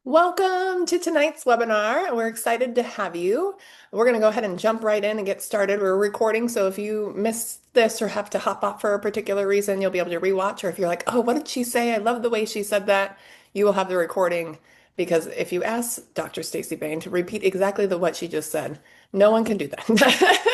Welcome to tonight's webinar. We're excited to have you. We're going to go ahead and jump right in and get started. We're recording, so if you missed this or have to hop off for a particular reason, you'll be able to rewatch. Or if you're like, oh, what did she say? I love the way she said that. You will have the recording because if you ask Dr. Staci Bain to repeat exactly what she just said, no one can do that.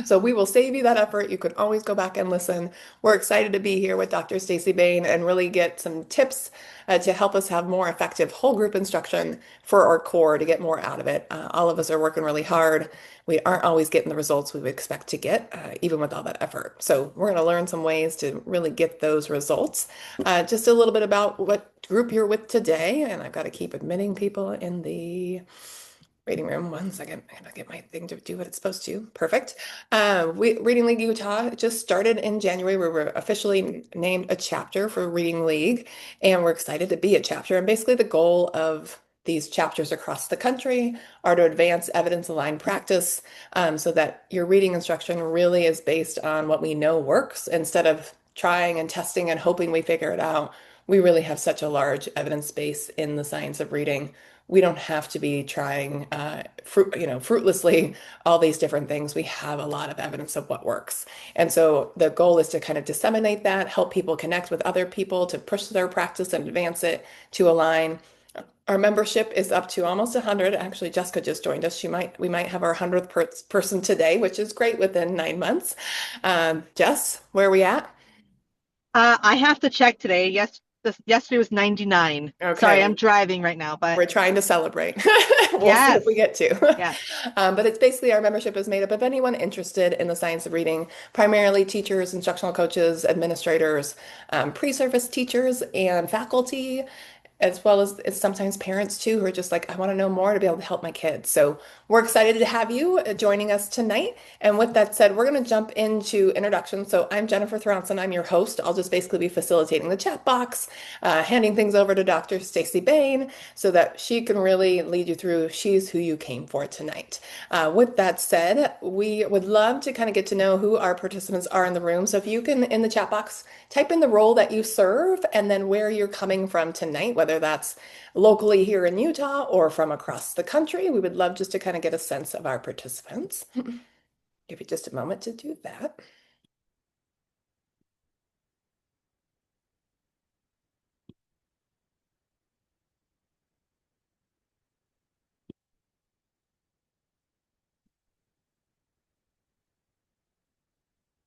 So we will save you that effort. You can always go back and listen. We're excited to be here with Dr. Staci Bain and really get some tips to help us have more effective whole group instruction for our core to get more out of it. All of us are working really hard. We aren't always getting the results we would expect to get, even with all that effort. So we're going to learn some ways to really get those results. Just a little bit about what group you're with today, and I've got to keep admitting people in the Reading room. 1 second. I gotta get my thing to do what it's supposed to. Perfect. Reading League Utah just started in January. We were officially named a chapter for Reading League, and we're excited to be a chapter. And basically, the goal of these chapters across the country are to advance evidence-aligned practice so that your reading instruction really is based on what we know works instead of trying and testing and hoping we figure it out. We really have such a large evidence base in the science of reading. We don't have to be trying fruitlessly all these different things. We have a lot of evidence of what works. And so the goal is to kind of disseminate that, help people connect with other people to push their practice and advance it to align. Our membership is up to almost 100. Actually, Jessica just joined us. We might have our 100th person today, which is great within 9 months. Jess, where are we at? I have to check today. Yesterday was 99. Sorry, Okay, I'm driving right now, but we're trying to celebrate. We'll see if we yes, get to. yes. But it's basically our membership is made up of anyone interested in the science of reading, primarily teachers, instructional coaches, administrators, pre-service teachers, and faculty, as well as it's sometimes parents too who are just like, I want to know more to be able to help my kids. So we're excited to have you joining us tonight. And with that said, we're going to jump into introductions. So I'm Jennifer Thronson. I'm your host. I'll just basically be facilitating the chat box, handing things over to Dr. Staci Bain so that she can really lead you through. She's who you came for tonight. With that said, we would love to kind of get to know who our participants are in the room. So if you can, in the chat box, type in the role that you serve and then where you're coming from tonight, whether that's locally here in Utah or from across the country. We would love just to kind of get a sense of our participants. Give you just a moment to do that.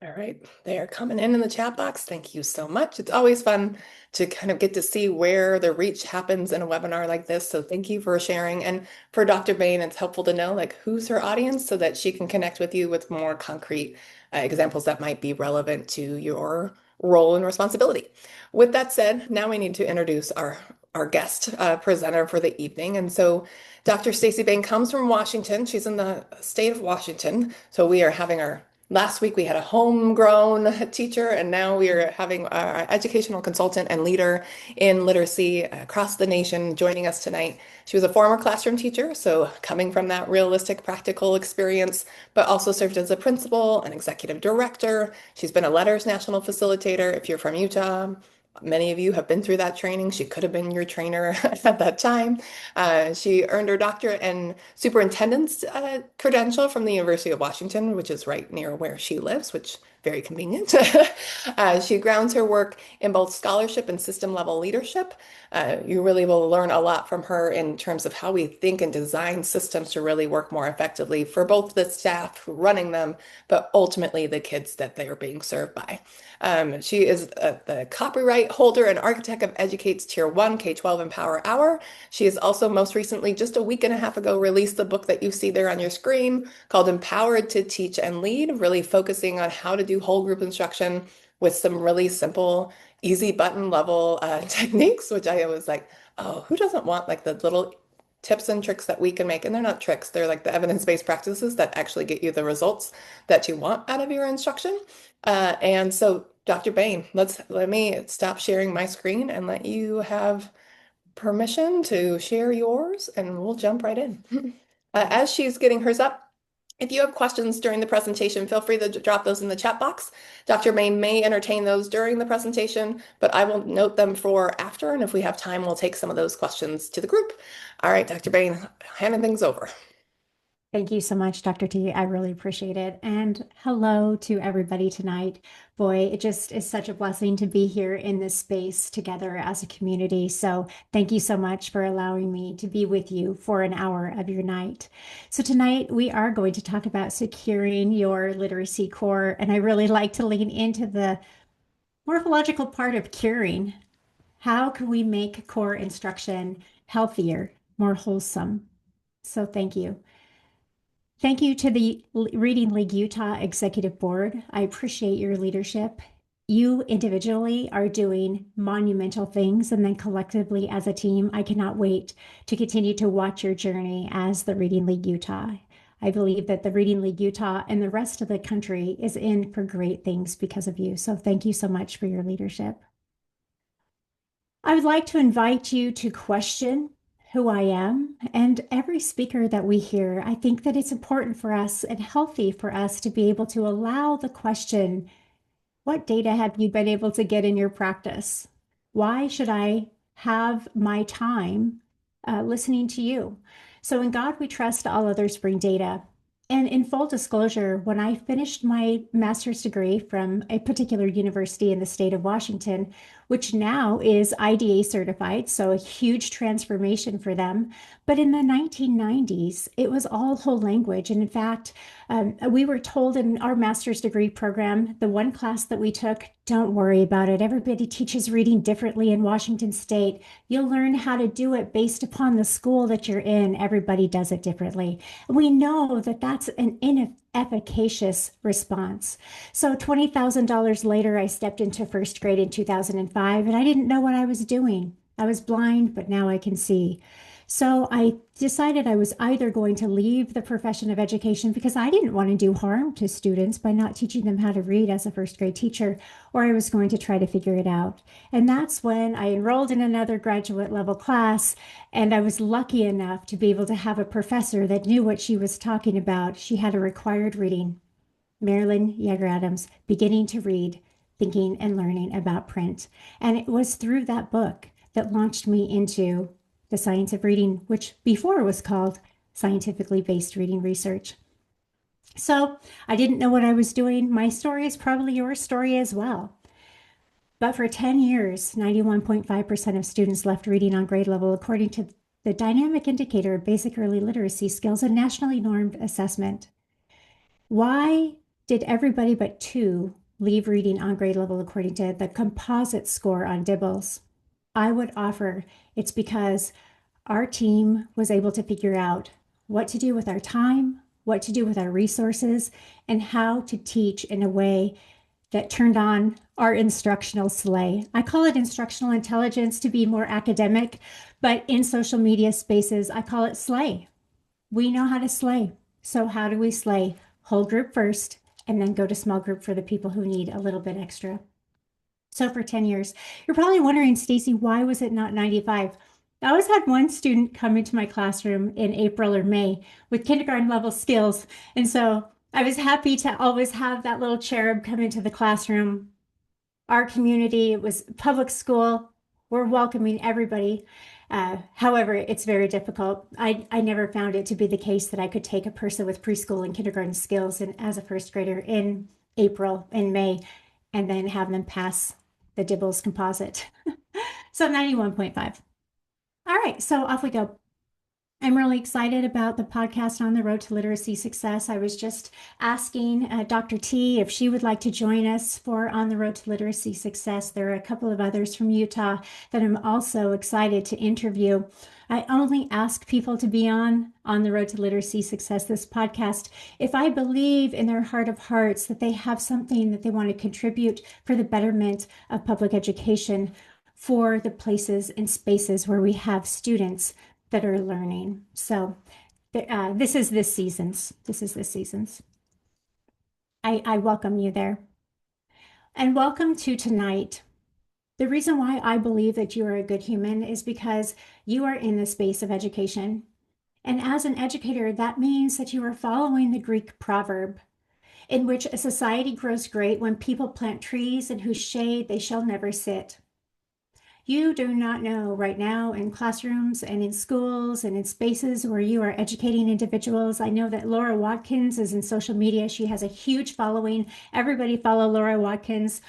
All right, they are coming in the chat box. Thank you so much. It's always fun to kind of get to see where the reach happens in a webinar like this. So thank you for sharing. And for Dr. Bain, it's helpful to know like who's her audience so that she can connect with you with more concrete examples that might be relevant to your role and responsibility. With that said, now we need to introduce our guest presenter for the evening. And so Dr. Staci Bain comes from Washington. She's in the state of Washington. So we are having our Last week we had a homegrown teacher, and now we are having our educational consultant and leader in literacy across the nation joining us tonight. She was a former classroom teacher, so coming from that realistic, practical experience, but also served as a principal, an executive director. She's been a Letters National Facilitator. If you're from Utah, many of you have been through that training. She could have been your trainer at that time. She earned her doctorate in superintendent's credential from the University of Washington, which is right near where she lives, which very convenient. She grounds her work in both scholarship and system level leadership. You really will learn a lot from her in terms of how we think and design systems to really work more effectively for both the staff running them, but ultimately the kids that they are being served by. She is the copyright holder and architect of Educate's Tier 1 K-12 Empower Hour. She has also most recently, just a week and a half ago, released the book that you see there on your screen called Empowered to Teach and Lead, really focusing on how to do whole group instruction with some really simple, easy button level techniques, which I was like, oh, who doesn't want like the little tips and tricks that we can make? And they're not tricks, they're like the evidence-based practices that actually get you the results that you want out of your instruction. And so, Dr. Bain, let me stop sharing my screen and let you have permission to share yours, and we'll jump right in. As she's getting hers up, If you have questions during the presentation, feel free to drop those in the chat box. Dr. Bain may entertain those during the presentation, but I will note them for after, and if we have time, we'll take some of those questions to the group. All right, Dr. Bain, handing things over. Thank you so much, Dr. T. I really appreciate it. And hello to everybody tonight. Boy, it just is such a blessing to be here in this space together as a community. So thank you so much for allowing me to be with you for an hour of your night. So tonight we are going to talk about securing your literacy core. And I really like to lean into the morphological part of curing. How can we make core instruction healthier, more wholesome? So thank you. Thank you to the Reading League Utah Executive Board. I appreciate your leadership. You individually are doing monumental things, and then collectively as a team, I cannot wait to continue to watch your journey as the Reading League Utah. I believe that the Reading League Utah and the rest of the country is in for great things because of you. So thank you so much for your leadership. I would like to invite you to question who I am and every speaker that we hear. I think that it's important for us and healthy for us to be able to allow the question, what data have you been able to get in your practice? Why should I have my time listening to you? So in God we trust, all others bring data. And in full disclosure, when I finished my master's degree from a particular university in the state of Washington, which now is IDA certified, so a huge transformation for them. But in the 1990s, it was all whole language. And in fact, we were told in our master's degree program, the one class that we took, don't worry about it. Everybody teaches reading differently in Washington State. You'll learn how to do it based upon the school that you're in. Everybody does it differently. We know that that's an inefficacious response. So $20,000 later, I stepped into first grade in 2005, and I didn't know what I was doing. I was blind, but now I can see. So I decided I was either going to leave the profession of education because I didn't want to do harm to students by not teaching them how to read as a first grade teacher, or I was going to try to figure it out. And that's when I enrolled in another graduate level class, and I was lucky enough to be able to have a professor that knew what she was talking about. She had a required reading, Marilyn Yeager Adams, Beginning to Read, Thinking and Learning About Print. And it was through that book that launched me into the science of reading, which before was called scientifically based reading research. So I didn't know what I was doing. My story is probably your story as well. But for 10 years, 91.5% of students left reading on grade level, according to the dynamic indicator of basic early literacy skills, a nationally normed assessment. Why did everybody but two leave reading on grade level according to the composite score on Dibbles? I would offer it's because our team was able to figure out what to do with our time, what to do with our resources, and how to teach in a way that turned on our instructional sleigh. I call it instructional intelligence to be more academic, but in social media spaces, I call it slay. We know how to slay. So how do we slay? Whole group first, and then go to small group for the people who need a little bit extra. So for 10 years, you're probably wondering, Staci, why was it not 95? I always had one student come into my classroom in April or May with kindergarten level skills. And so I was happy to always have that little cherub come into the classroom. Our community, it was public school. We're welcoming everybody. However, it's very difficult. I never found it to be the case that I could take a person with preschool and kindergarten skills and as a first grader in April and May and then have them pass the Dibbles composite. So 91.5. All right, so off we go. I'm really excited about the podcast on the road to literacy success. I was just asking Dr. T if she would like to join us for On the Road to Literacy Success. There are a couple of others from Utah that I'm also excited to interview. I only ask people to be on the Road to Literacy Success, this podcast, if I believe in their heart of hearts that they have something that they want to contribute for the betterment of public education for the places and spaces where we have students that are learning. So this is this season's. I welcome you there. And welcome to tonight. The reason why I believe that you are a good human is because you are in the space of education. And as an educator, that means that you are following the Greek proverb in which a society grows great when people plant trees in whose shade they shall never sit. You do not know right now in classrooms and in schools and in spaces where you are educating individuals. I know that Laura Watkins is in social media. She has a huge following. Everybody follow Laura Watkins.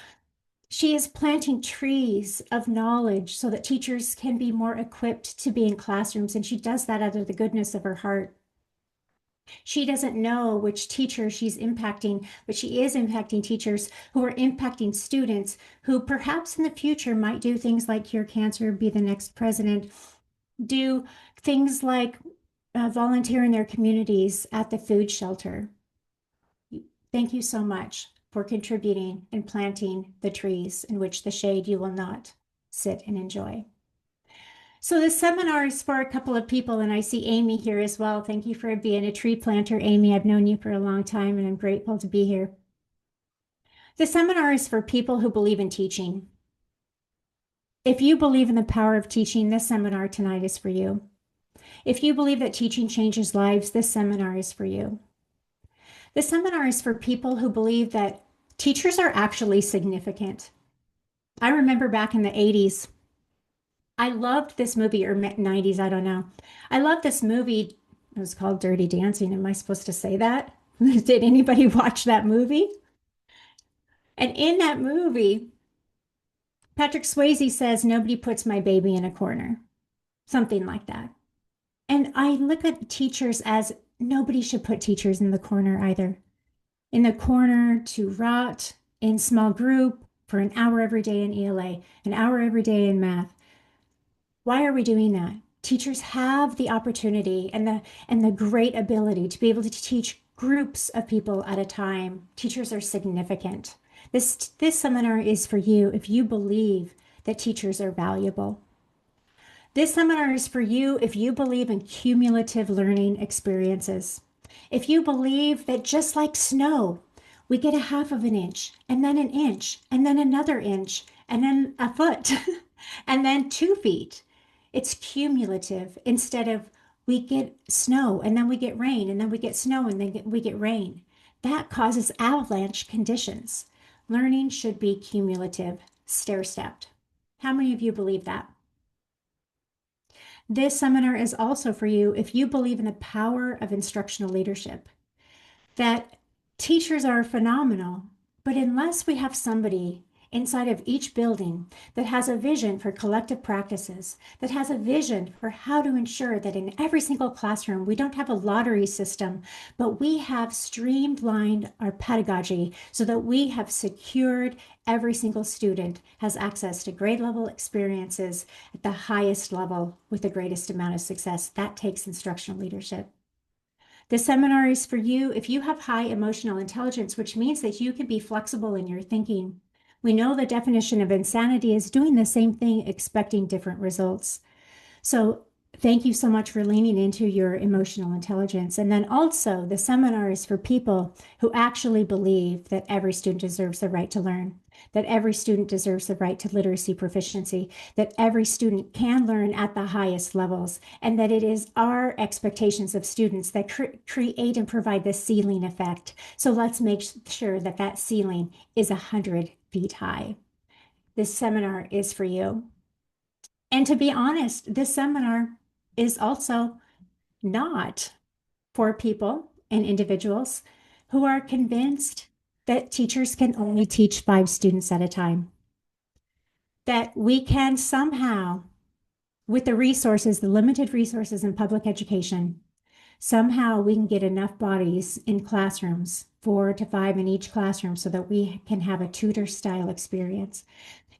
She is planting trees of knowledge so that teachers can be more equipped to be in classrooms. And she does that out of the goodness of her heart. She doesn't know which teacher she's impacting, but she is impacting teachers who are impacting students who perhaps in the future might do things like cure cancer, be the next president, do things like volunteer in their communities at the food shelter. Thank you so much for contributing and planting the trees in which the shade you will not sit and enjoy. So this seminar is for a couple of people, and I see Amy here as well. Thank you for being a tree planter, Amy. I've known you for a long time, and I'm grateful to be here. The seminar is for people who believe in teaching. If you believe in the power of teaching, this seminar tonight is for you. If you believe that teaching changes lives, this seminar is for you. This seminar is for people who believe that teachers are actually significant. I remember back in the 80s, I loved this movie, or 90s, I don't know. I loved this movie. It was called Dirty Dancing. Am I supposed to say that? Did anybody watch that movie? And in that movie, Patrick Swayze says, "Nobody puts my baby in a corner," something like that. And I look at teachers as nobody should put teachers in the corner either. In the corner to rot in small group for an hour every day in ELA, an hour every day in math. Why are we doing that? Teachers have the opportunity and the great ability to be able to teach groups of people at a time. Teachers are significant. This seminar is for you if you believe that teachers are valuable. This seminar is for you if you believe in cumulative learning experiences. If you believe that just like snow, we get a half of an inch, and then an inch, and then another inch, and then a foot, and then 2 feet. It's cumulative instead of we get snow and then we get rain and then we get snow and then we get rain. That causes avalanche conditions. Learning should be cumulative, stair-stepped. How many of you believe that? This seminar is also for you if you believe in the power of instructional leadership, that teachers are phenomenal, but unless we have somebody inside of each building that has a vision for collective practices, that has a vision for how to ensure that in every single classroom, we don't have a lottery system, but we have streamlined our pedagogy so that we have secured every single student has access to grade level experiences at the highest level with the greatest amount of success. That takes instructional leadership. The seminar is for you if you have high emotional intelligence, which means that you can be flexible in your thinking. We know the definition of insanity is doing the same thing, expecting different results. So thank you so much for leaning into your emotional intelligence. And then also the seminar is for people who actually believe that every student deserves the right to learn, that every student deserves the right to literacy proficiency, that every student can learn at the highest levels, and that it is our expectations of students that create and provide the ceiling effect. So let's make sure that that ceiling is 100 feet high. This seminar is for you. And to be honest, this seminar is also not for people and individuals who are convinced that teachers can only teach 5 students at a time. That we can somehow, with the resources, the limited resources in public education, somehow we can get enough bodies in classrooms, 4 to 5 in each classroom, so that we can have a tutor style experience.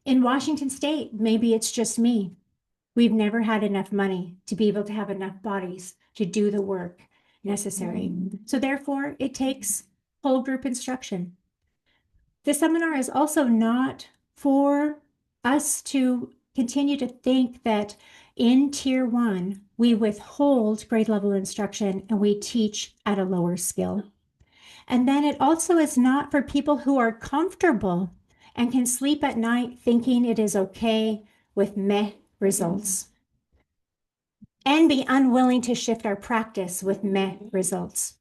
In Washington State, maybe it's just me. We've never had enough money to be able to have enough bodies to do the work necessary. So therefore, it takes whole group instruction. The seminar is also not for us to continue to think that in Tier 1, we withhold grade level instruction and we teach at a lower skill. And then it also is not for people who are comfortable and can sleep at night thinking it is okay with meh results. and be unwilling to shift our practice with meh results.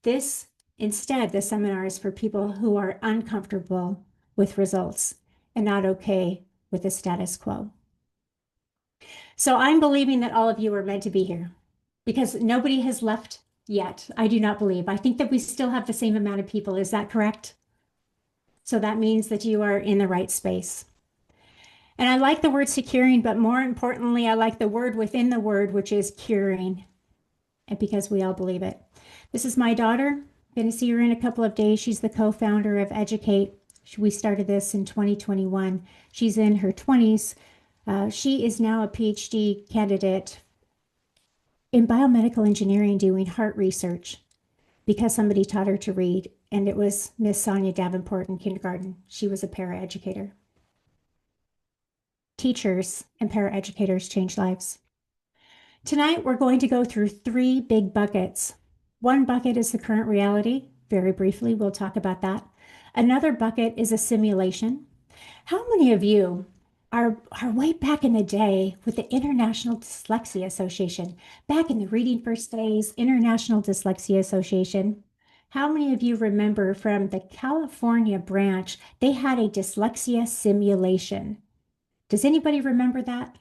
This, instead, the seminar is for people who are uncomfortable with results and not okay with the status quo. So I'm believing that all of you are meant to be here because nobody has left yet. I do not believe. I think that we still have the same amount of people. Is that correct? So that means that you are in the right space. And I like the word securing, but more importantly, I like the word within the word, which is curing, and because we all believe it. This is my daughter. Going to see her in a couple of days. She's the co-founder of Educate. We started this in 2021. She's in her 20s. She is now a PhD candidate in biomedical engineering doing heart research because somebody taught her to read, and it was Miss Sonia Davenport in kindergarten. She was a paraeducator. Teachers and paraeducators change lives. Tonight, we're going to go through three big buckets. One bucket is the current reality. Very briefly, we'll talk about that. Another bucket is a simulation. How many of you are way back in the day with the International Dyslexia Association, back in the Reading First days, International Dyslexia Association? How many of you remember from the California branch, they had a dyslexia simulation? Does anybody remember that?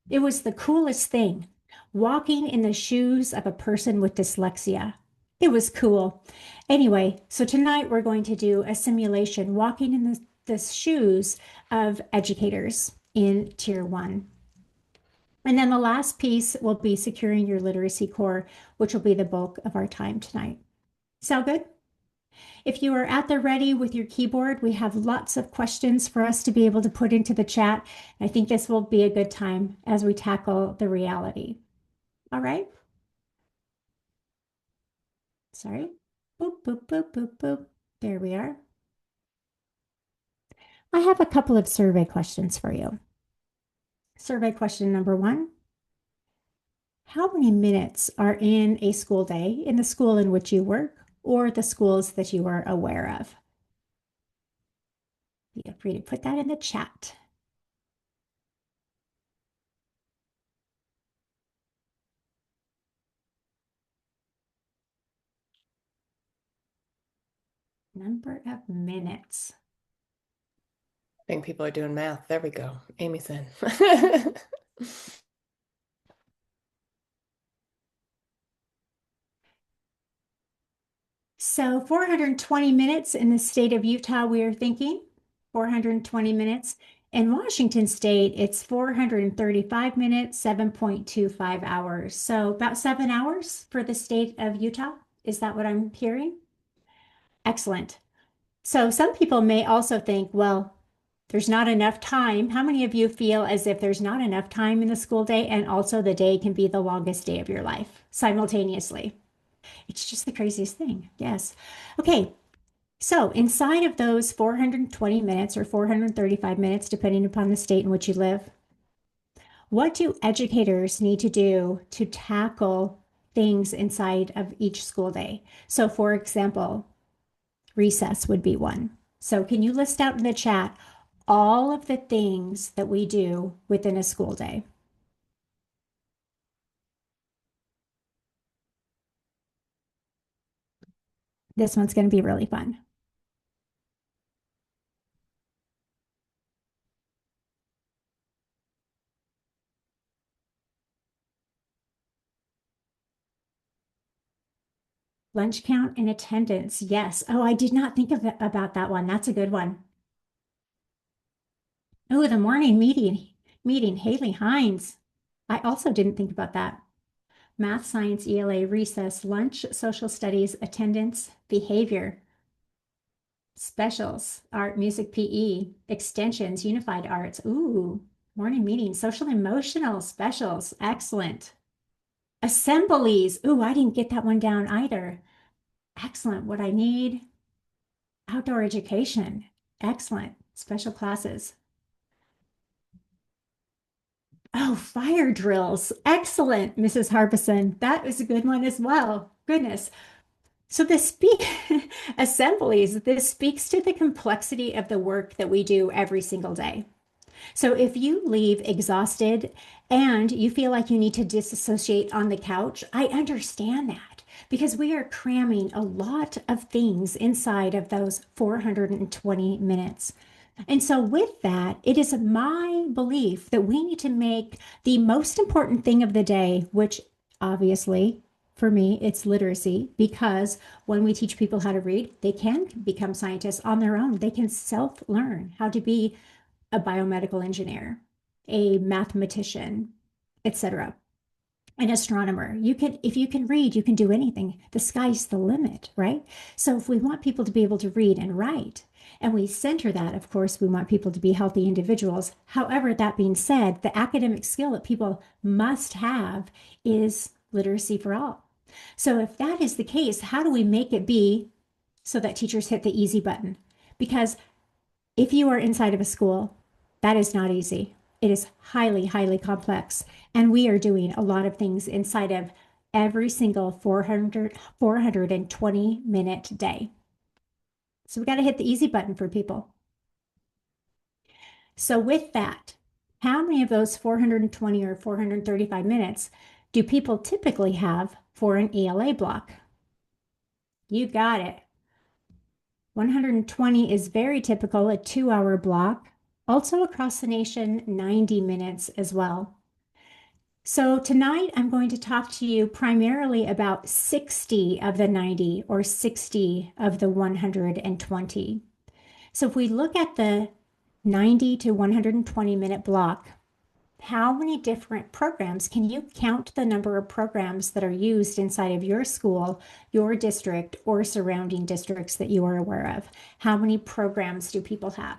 It was the coolest thing, walking in the shoes of a person with dyslexia. It was cool. Anyway, so tonight we're going to do a simulation walking in the shoes of educators in Tier 1. And then the last piece will be securing your literacy core, which will be the bulk of our time tonight. Sound good? If you are at the ready with your keyboard, we have lots of questions for us to be able to put into the chat. I think this will be a good time as we tackle the reality. All right? Sorry. Boop, boop, boop, boop, boop. There we are. I have a couple of survey questions for you. Survey question number 1. How many minutes are in a school day in the school in which you work or the schools that you are aware of? Feel free to put that in the chat. Number of minutes. I think people are doing math. There we go. Amy's in. So 420 minutes in the state of Utah, we are thinking 420 minutes. In Washington State, it's 435 minutes, 7.25 hours. So about 7 hours for the state of Utah. Is that what I'm hearing? Excellent. So some people may also think, well, there's not enough time. How many of you feel as if there's not enough time in the school day and also the day can be the longest day of your life simultaneously? It's just the craziest thing. Yes. Okay. So inside of those 420 minutes or 435 minutes, depending upon the state in which you live, what do educators need to do to tackle things inside of each school day? So for example, recess would be one. So can you list out in the chat all of the things that we do within a school day? This one's going to be really fun. Lunch count and attendance. Yes. Oh, I did not think of it, about that one. That's a good one. Oh, the morning meeting, Haley Hines. I also didn't think about that. Math, science, ELA, recess, lunch, social studies, attendance, behavior, specials, art, music, PE, extensions, unified arts. Ooh, morning meeting, social emotional specials. Excellent. Assemblies. Ooh, I didn't get that one down either. Excellent. What I need, outdoor education. Excellent. Special classes. Oh, fire drills. Excellent, Mrs. Harbison. That is a good one as well. Goodness. So this assemblies, this speaks to the complexity of the work that we do every single day. So if you leave exhausted and you feel like you need to disassociate on the couch, I understand that because we are cramming a lot of things inside of those 420 minutes. And so, with that, it is my belief that we need to make the most important thing of the day, which obviously for me, it's literacy, because when we teach people how to read, they can become scientists on their own. They can self learn how to be a biomedical engineer, a mathematician, etc., an astronomer. You can, if you can read, you can do anything. The sky's the limit, right? So if we want people to be able to read and write, and we center that, of course, we want people to be healthy individuals. However, that being said, the academic skill that people must have is literacy for all. So if that is the case, how do we make it be so that teachers hit the easy button? Because if you are inside of a school, that is not easy. It is highly, highly complex. And we are doing a lot of things inside of every single 420-minute day. So we got to hit the easy button for people. So, with that, how many of those 420 or 435 minutes do people typically have for an ELA block? You got it. 120 is very typical, a 2-hour block. Also across the nation, 90 minutes as well. So tonight I'm going to talk to you primarily about 60 of the 90 or 60 of the 120. So if we look at the 90 to 120-minute block, how many different programs can you count the number of programs that are used inside of your school, your district, or surrounding districts that you are aware of? How many programs do people have?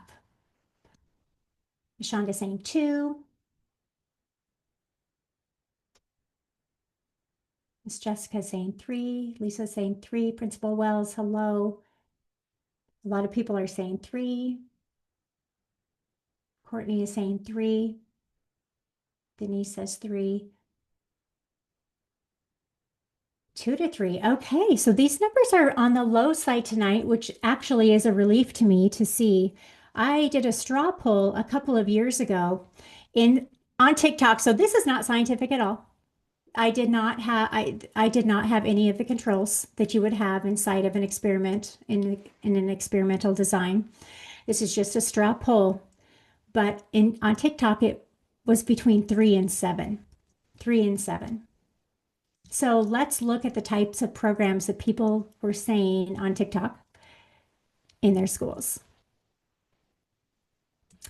Shonda saying 2. Miss Jessica saying 3. Lisa saying 3. Principal Wells, hello. A lot of people are saying 3. Courtney is saying 3. Denise says 3. 2 to 3. Okay, so these numbers are on the low side tonight, which actually is a relief to me to see. I did a straw poll a couple of years ago in on TikTok. So this is not scientific at all. I did not have any of the controls that you would have inside of an experiment in an experimental design. This is just a straw poll, but in on TikTok it was between 3 and 7. 3 and 7. So let's look at the types of programs that people were saying on TikTok in their schools.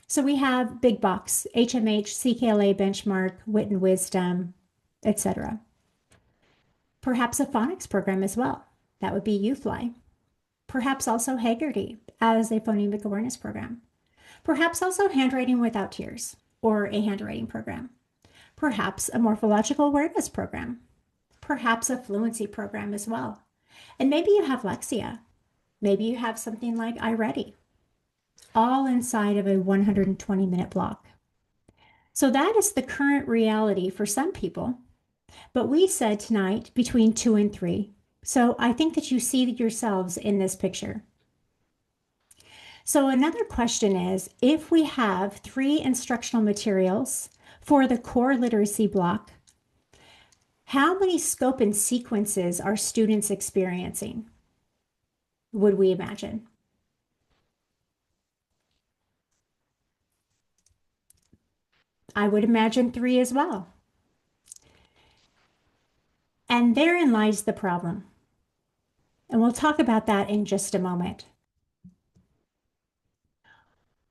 So we have Big Box, HMH, CKLA Benchmark, Wit and Wisdom, etc. Perhaps a phonics program as well. That would be UFly. Perhaps also Haggerty as a phonemic awareness program. Perhaps also handwriting without tears or a handwriting program. Perhaps a morphological awareness program. Perhaps a fluency program as well. And maybe you have Lexia. Maybe you have something like iReady, all inside of a 120-minute block. So that is the current reality for some people. But we said tonight between 2 and 3. So I think that you see yourselves in this picture. So another question is, if we have 3 instructional materials for the core literacy block, how many scope and sequences are students experiencing? Would we imagine? I would imagine 3 as well. And therein lies the problem. And we'll talk about that in just a moment.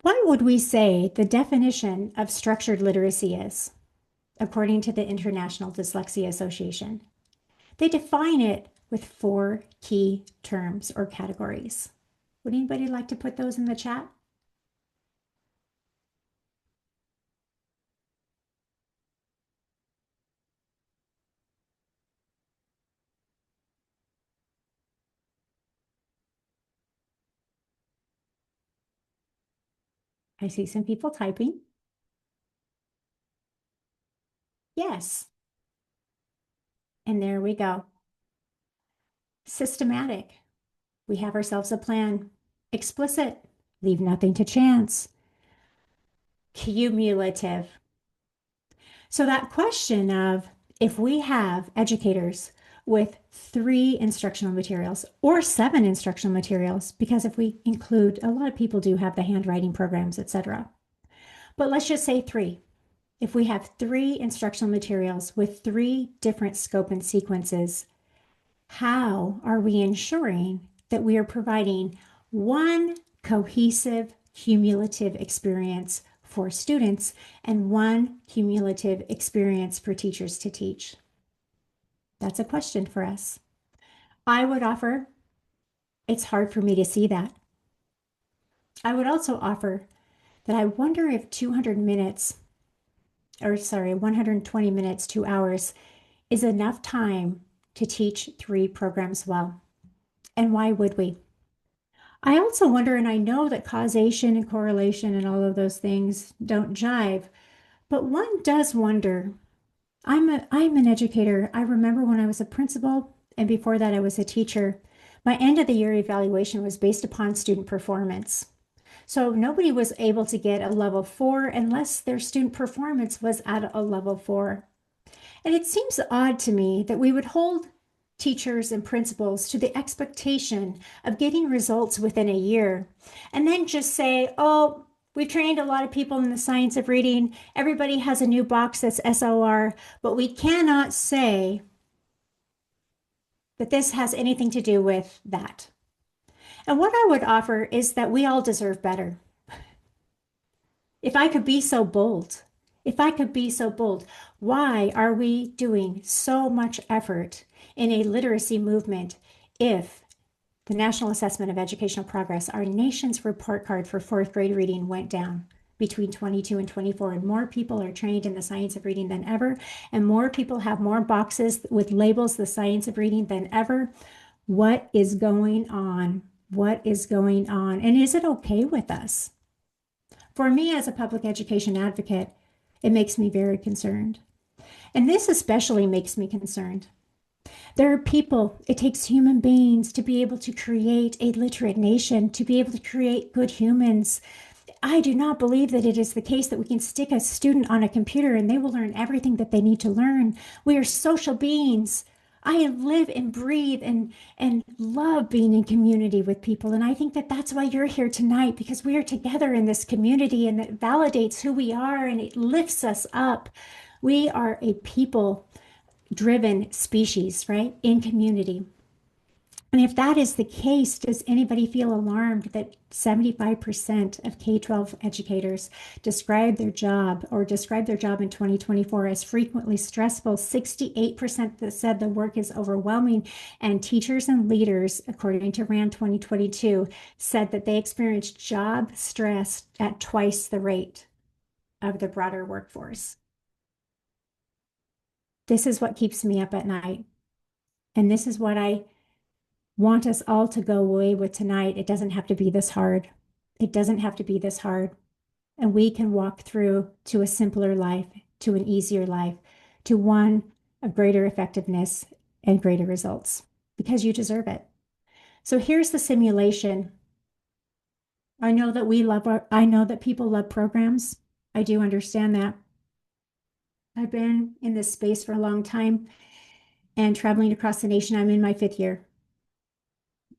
What would we say the definition of structured literacy is, according to the International Dyslexia Association? They define it with 4 key terms or categories. Would anybody like to put those in the chat? I see some people typing. Yes. And there we go. Systematic. We have ourselves a plan. Explicit. Leave nothing to chance. cumulative. So that question of if we have educators with 3 instructional materials or 7 instructional materials, because if we include, a lot of people do have the handwriting programs, etc. But let's just say 3. If we have 3 instructional materials with 3 different scope and sequences, how are we ensuring that we are providing one cohesive, cumulative experience for students and one cumulative experience for teachers to teach? That's a question for us. I would offer it's hard for me to see that. I would also offer that I wonder if 200 minutes, or sorry, 120 minutes, 2 hours, is enough time to teach 3 programs well. And why would we? I also wonder, and I know that causation and correlation and all of those things don't jive, but one does wonder. I'm an educator. I remember when I was a principal, and before that I was a teacher. My end of the year evaluation was based upon student performance. So nobody was able to get a level 4 unless their student performance was at a level 4. And it seems odd to me that we would hold teachers and principals to the expectation of getting results within a year and then just say, oh, we've trained a lot of people in the science of reading. Everybody has a new box that's SOR, but we cannot say that this has anything to do with that. And what I would offer is that we all deserve better. If I could be so bold, if I could be so bold, why are we doing so much effort in a literacy movement if the National Assessment of Educational Progress, our nation's report card for 4th grade reading, went down between 22 and 24, and more people are trained in the science of reading than ever, and more people have more boxes with labels the science of reading than ever? What is going on? What is going on? And is it okay with us? For me, as a public education advocate, it makes me very concerned. And this especially makes me concerned. There are people, it takes human beings to be able to create a literate nation, to be able to create good humans. I do not believe that it is the case that we can stick a student on a computer and they will learn everything that they need to learn. We are social beings. I live and breathe and love being in community with people. And I think that that's why you're here tonight, because we are together in this community and it validates who we are and it lifts us up. We are a people driven species, right? In community. And if that is the case, does anybody feel alarmed that 75% of K-12 educators describe their job in 2024 as frequently stressful? 68% that said the work is overwhelming. And teachers and leaders, according to RAND 2022, said that they experienced job stress at twice the rate of the broader workforce. This is what keeps me up at night. And this is what I want us all to go away with tonight. It doesn't have to be this hard. It doesn't have to be this hard. And we can walk through to a simpler life, to an easier life, to one of greater effectiveness and greater results, because you deserve it. So here's the simulation. I know that people love programs. I do understand that. I've been in this space for a long time and traveling across the nation. I'm in my 5th year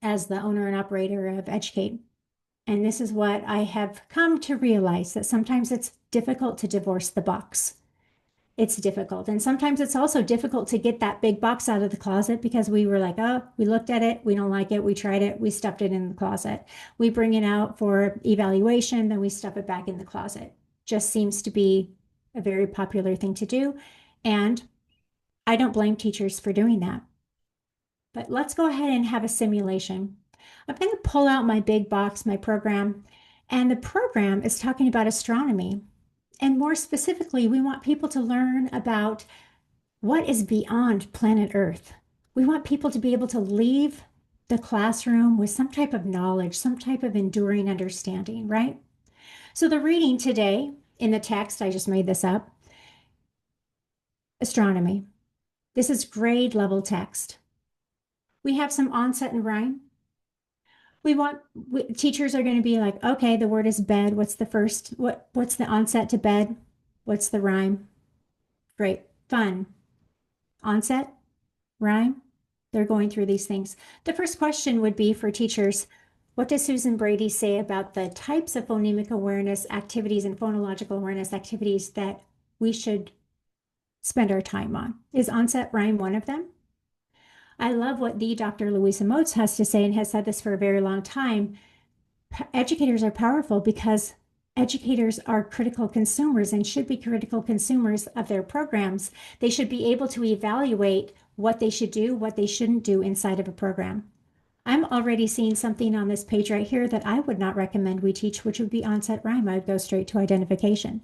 as the owner and operator of Educate. And this is what I have come to realize, that sometimes it's difficult to divorce the box. It's difficult. And sometimes it's also difficult to get that big box out of the closet because we were like, oh, we looked at it, we don't like it, we tried it, we stuffed it in the closet. We bring it out for evaluation, then we stuff it back in the closet. Just seems to be a very popular thing to do. And I don't blame teachers for doing that. But let's go ahead and have a simulation. I'm going to pull out my big box, my program, and the program is talking about astronomy. And more specifically, we want people to learn about what is beyond planet Earth. We want people to be able to leave the classroom with some type of knowledge, some type of enduring understanding, right? So the reading today in the text, I just made this up, astronomy. This is grade level text. We have some onset and rhyme. Teachers are going to be like, okay, the word is bed. What's the onset to bed? What's the rhyme? Great. Fun. Onset, rhyme. They're going through these things. The first question would be for teachers, what does Susan Brady say about the types of phonemic awareness activities and phonological awareness activities that we should spend our time on? Is onset rhyme one of them? I love what the Dr. Louisa Moats has to say and has said this for a very long time. Educators are powerful because educators are critical consumers and should be critical consumers of their programs. They should be able to evaluate what they should do, what they shouldn't do inside of a program. I'm already seeing something on this page right here that I would not recommend we teach, which would be onset rhyme. I would go straight to identification.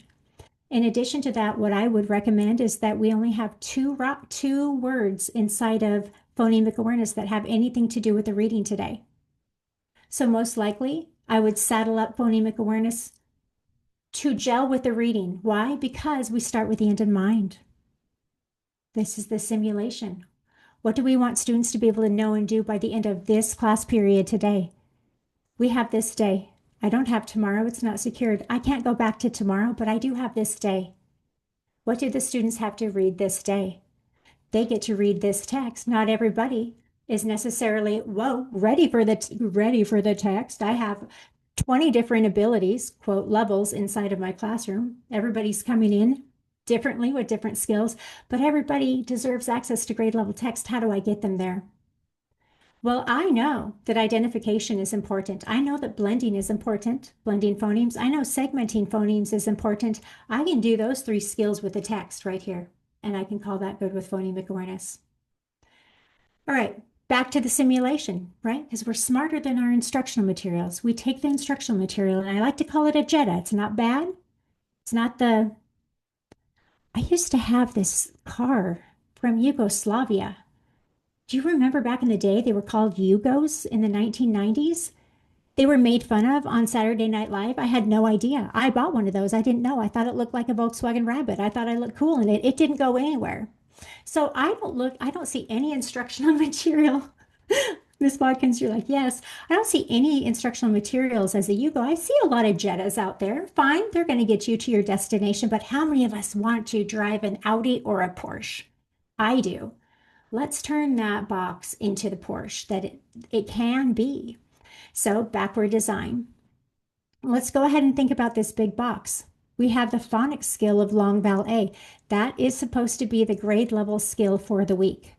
In addition to that, what I would recommend is that we only have two words inside of phonemic awareness that have anything to do with the reading today. So most likely, I would saddle up phonemic awareness to gel with the reading. Why? Because we start with the end in mind. This is the simulation. What do we want students to be able to know and do by the end of this class period today? We have this day. I don't have tomorrow. It's not secured. I can't go back to tomorrow, but I do have this day. What do the students have to read this day? They get to read this text. Not everybody is necessarily, whoa, ready for the text. I have 20 different abilities, quote, levels inside of my classroom. Everybody's coming in differently with different skills, but everybody deserves access to grade level text. How do I get them there? Well, I know that identification is important. I know that blending is important, blending phonemes. I know segmenting phonemes is important. I can do those three skills with the text right here, and I can call that good with phonemic awareness. All right, back to the simulation, right? Because we're smarter than our instructional materials. We take the instructional material, and I like to call it a Jetta. It's not bad. It's not the... I used to have this car from Yugoslavia. Do you remember back in the day they were called Yugos in the 1990s? They were made fun of on Saturday Night Live. I had no idea. I bought one of those. I didn't know. I thought it looked like a Volkswagen Rabbit. I thought I looked cool in it. It didn't go anywhere. So I don't see any instructional material. Miss Watkins, you're like, yes. I don't see any instructional materials as a Yugo. I see a lot of Jettas out there. Fine, they're going to get you to your destination, but how many of us want to drive an Audi or a Porsche? I do. Let's turn that box into the Porsche that it can be. So backward design. Let's go ahead and think about this big box. We have the phonics skill of long vowel A. That is supposed to be the grade level skill for the week.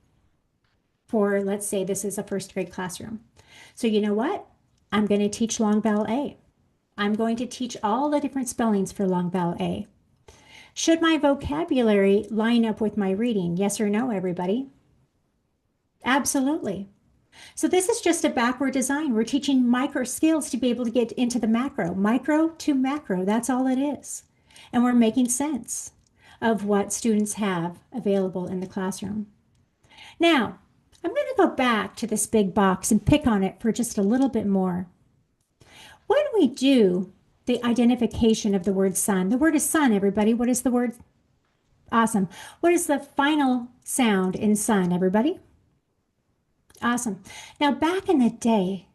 For, let's say this is a first grade classroom. So you know what? I'm going to teach long vowel A. I'm going to teach all the different spellings for long vowel A. Should my vocabulary line up with my reading? Yes or no, everybody? Absolutely. So this is just a backward design. We're teaching micro skills to be able to get into the micro to macro. That's all it is. And we're making sense of what students have available in the classroom. Now, I'm going to go back to this big box and pick on it for just a little bit more. When we do the identification of the word sun, the word is sun, everybody. What is the word? Awesome. What is the final sound in sun, everybody? Awesome. Now, back in the day,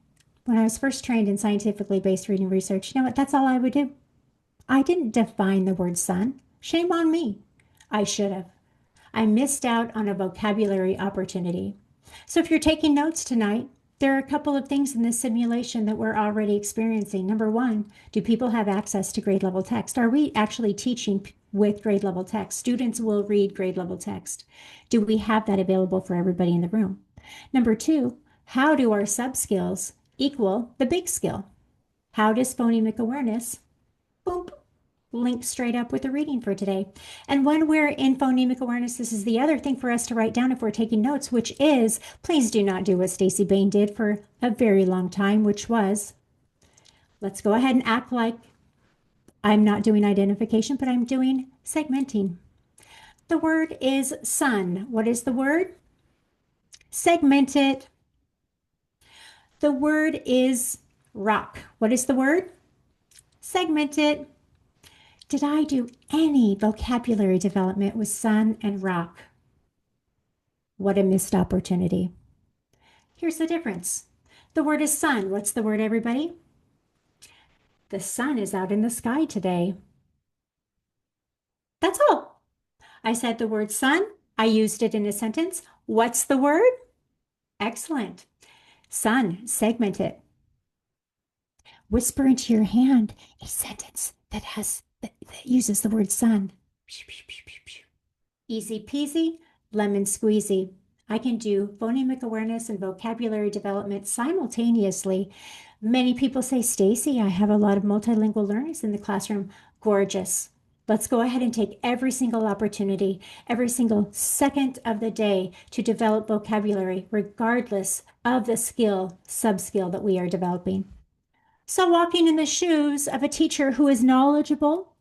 when I was first trained in scientifically based reading research, you know what? That's all I would do. I didn't define the word sun. Shame on me. I should have. I missed out on a vocabulary opportunity. So if you're taking notes tonight, there are a couple of things in this simulation that we're already experiencing. Number one, do people have access to grade level text? Are we actually teaching with grade level text? Students will read grade level text. Do we have that available for everybody in the room? Number two, how do our sub skills equal the big skill? How does phonemic awareness, boom, link straight up with the reading for today? And when we're in phonemic awareness, this is the other thing for us to write down if we're taking notes, which is, please do not do what Staci Bain did for a very long time, which was, let's go ahead and act like I'm not doing identification, but I'm doing segmenting. The word is sun. What is the word? Segment it. The word is rock. What is the word? Segment it. Did I do any vocabulary development with sun and rock? What a missed opportunity. Here's the difference. The word is sun. What's the word, everybody? The sun is out in the sky today. That's all. I said the word sun. I used it in a sentence. What's the word? Excellent. Sun, segment it. Whisper into your hand a sentence that uses the word sun. Easy peasy, lemon squeezy. I can do phonemic awareness and vocabulary development simultaneously. Many people say, Stacy, I have a lot of multilingual learners in the classroom. Gorgeous. Let's go ahead and take every single opportunity, every single second of the day to develop vocabulary, regardless of the skill, sub-skill that we are developing. So walking in the shoes of a teacher who is knowledgeable,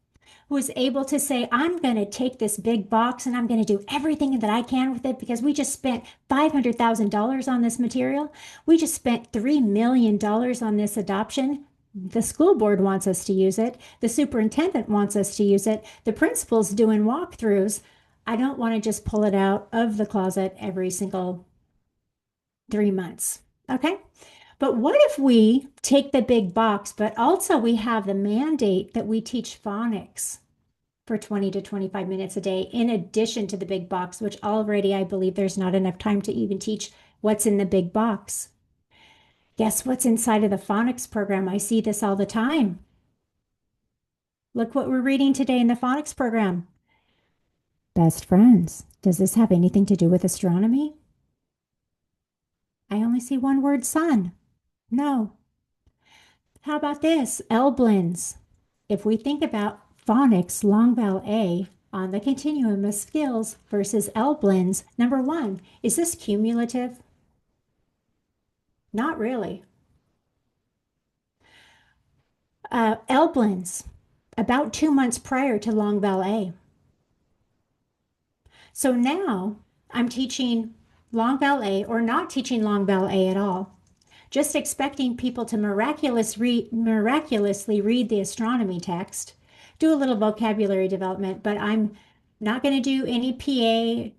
who is able to say, I'm going to take this big box and I'm going to do everything that I can with it because we just spent $500,000 on this material. We just spent $3 million on this adoption. The school board wants us to use it. The superintendent wants us to use it. The principal's doing walkthroughs. I don't want to just pull it out of the closet every single 3 months. Okay. But what if we take the big box, but also we have the mandate that we teach phonics for 20 to 25 minutes a day, in addition to the big box, which already I believe there's not enough time to even teach what's in the big box. Guess what's inside of the phonics program? I see this all the time. Look what we're reading today in the phonics program. Best friends. Does this have anything to do with astronomy? I only see one word, sun. No. How about this? Elblins. If we think about phonics, long vowel A, on the continuum of skills versus Elblins, number one, is this cumulative? Not really. Elblins, about 2 months prior to long vowel A. So now I'm teaching long vowel A or not teaching long vowel A at all, just expecting people to miraculously read the astronomy text, do a little vocabulary development, but I'm not going to do any PA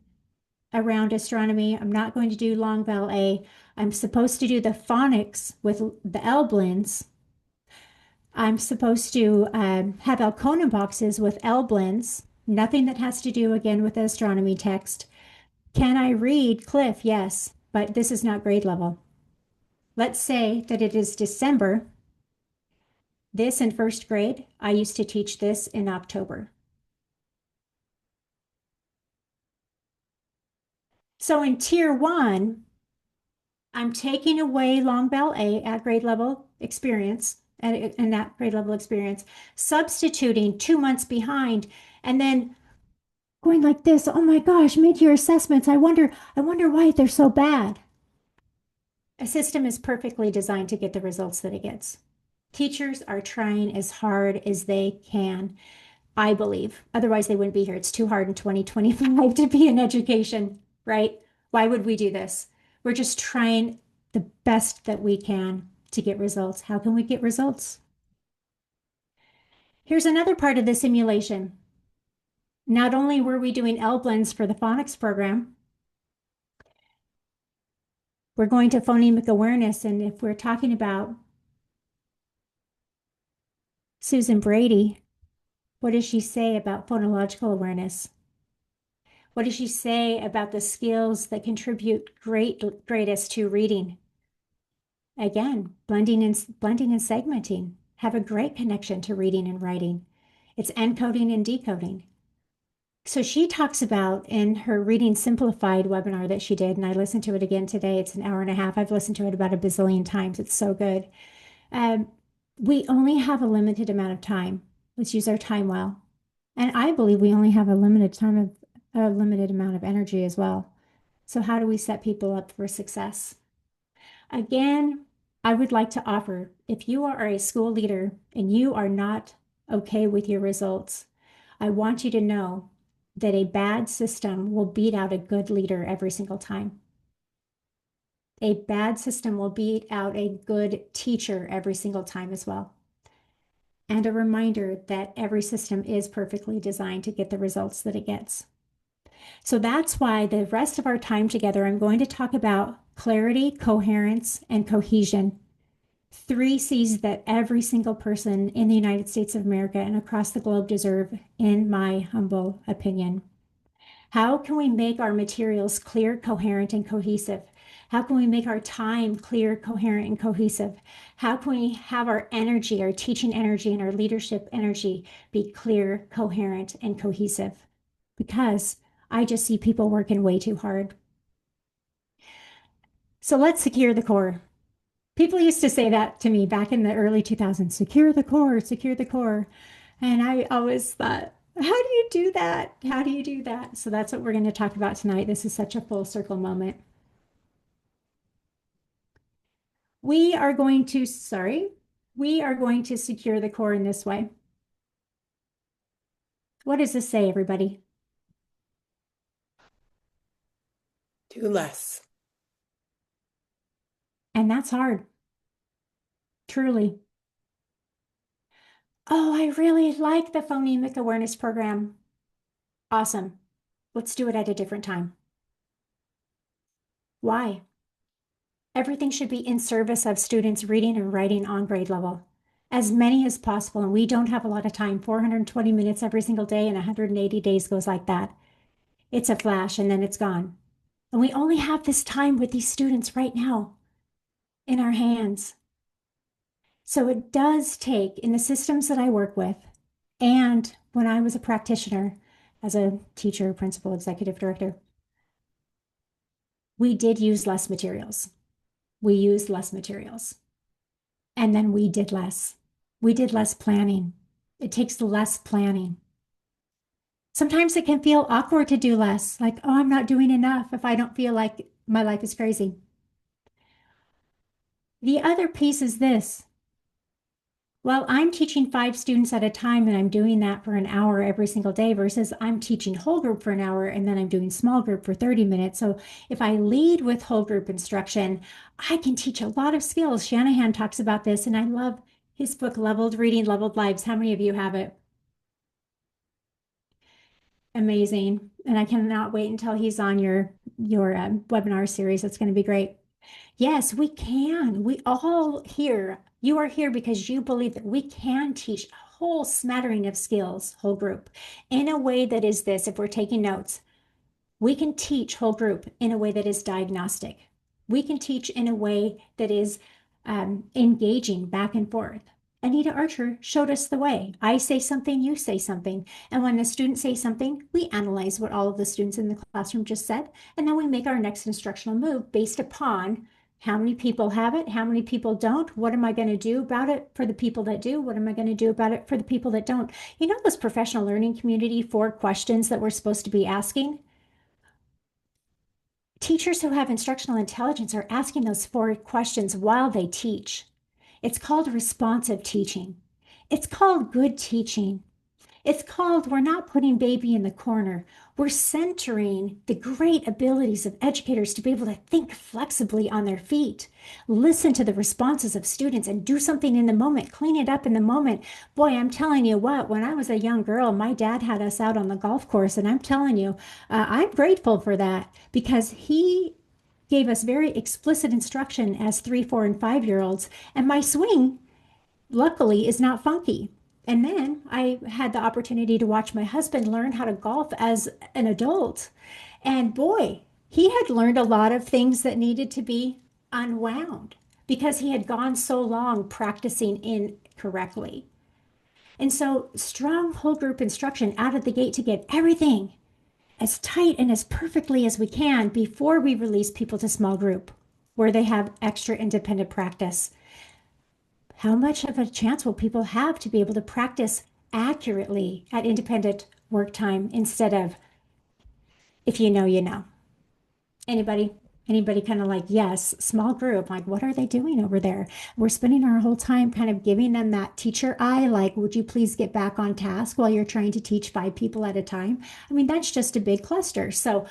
around astronomy. I'm not going to do long vowel A. I'm supposed to do the phonics with the Elblins. I'm supposed to have Alcona boxes with Elblins, nothing that has to do again with the astronomy text. Can I read Cliff? Yes, but this is not grade level. Let's say that it is December. This in first grade, I used to teach this in October. So in tier one, I'm taking away long vowel A at grade level experience, and that grade level experience, substituting 2 months behind, and then going like this. Oh my gosh, mid-year assessments. I wonder why they're so bad. A system is perfectly designed to get the results that it gets. Teachers are trying as hard as they can, I believe. Otherwise, they wouldn't be here. It's too hard in 2025 to be in education, right? Why would we do this? We're just trying the best that we can to get results. How can we get results? Here's another part of the simulation. Not only were we doing L-blends for the phonics program, we're going to phonemic awareness. And if we're talking about Susan Brady, what does she say about phonological awareness? What does she say about the skills that contribute greatest to reading? Again, blending and segmenting have a great connection to reading and writing. It's encoding and decoding. So she talks about in her Reading Simplified webinar that she did, and I listened to it again today. It's an hour and a half. I've listened to it about a bazillion times. It's so good. We only have a limited amount of time. Let's use our time well. And I believe we only have a limited amount of energy as well. So how do we set people up for success? Again, I would like to offer, if you are a school leader and you are not okay with your results, I want you to know that a bad system will beat out a good leader every single time. A bad system will beat out a good teacher every single time as well. And a reminder that every system is perfectly designed to get the results that it gets. So that's why the rest of our time together, I'm going to talk about clarity, coherence, and cohesion. Three C's that every single person in the United States of America and across the globe deserve, in my humble opinion. How can we make our materials clear, coherent, and cohesive? How can we make our time clear, coherent, and cohesive? How can we have our energy, our teaching energy, and our leadership energy be clear, coherent, and cohesive? Because I just see people working way too hard. So let's secure the core. People used to say that to me back in the early 2000s, secure the core, secure the core. And I always thought, how do you do that? How do you do that? So that's what we're going to talk about tonight. This is such a full circle moment. We are going to secure the core in this way. What does this say, everybody? Do less. And that's hard, truly. Oh, I really like the phonemic awareness program. Awesome. Let's do it at a different time. Why? Everything should be in service of students reading and writing on grade level. As many as possible, and we don't have a lot of time. 420 minutes every single day and 180 days goes like that. It's a flash and then it's gone. And we only have this time with these students right now in our hands. So it does take, in the systems that I work with, and when I was a practitioner as a teacher, principal, executive director, we did use less materials. We used less materials. And then we did less. We did less planning. It takes less planning. Sometimes it can feel awkward to do less, like, oh, I'm not doing enough if I don't feel like my life is crazy. The other piece is this. Well, I'm teaching 5 students at a time and I'm doing that for an hour every single day versus I'm teaching whole group for an hour and then I'm doing small group for 30 minutes. So if I lead with whole group instruction, I can teach a lot of skills. Shanahan talks about this and I love his book, Leveled Reading, Leveled Lives. How many of you have it? Amazing. And I cannot wait until he's on your webinar series. It's going to be great. Yes, we can. We all here, you are here because you believe that we can teach a whole smattering of skills, whole group, in a way that is this, if we're taking notes, we can teach whole group in a way that is diagnostic. We can teach in a way that is engaging back and forth. Anita Archer showed us the way. I say something, you say something. And when the students say something, we analyze what all of the students in the classroom just said. And then we make our next instructional move based upon how many people have it, how many people don't, what am I going to do about it for the people that do, what am I going to do about it for the people that don't. You know those professional learning community 4 questions that we're supposed to be asking? Teachers who have instructional intelligence are asking those 4 questions while they teach. It's called responsive teaching. It's called good teaching. It's called we're not putting baby in the corner. We're centering the great abilities of educators to be able to think flexibly on their feet, listen to the responses of students and do something in the moment, clean it up in the moment. Boy, I'm telling you what, when I was a young girl, my dad had us out on the golf course, and I'm telling you, I'm grateful for that because he gave us very explicit instruction as 3, 4, and 5-year-olds, and my swing luckily is not funky. And then I had the opportunity to watch my husband learn how to golf as an adult. And boy, he had learned a lot of things that needed to be unwound because he had gone so long practicing incorrectly. And so, strong whole group instruction out of the gate to get everything as tight and as perfectly as we can before we release people to small group where they have extra independent practice. How much of a chance will people have to be able to practice accurately at independent work time instead of if you know, you know? Anybody? Anybody kind of like, yes, small group, like, what are they doing over there? We're spending our whole time kind of giving them that teacher eye, like, would you please get back on task while you're trying to teach 5 people at a time? I mean, that's just a big cluster. So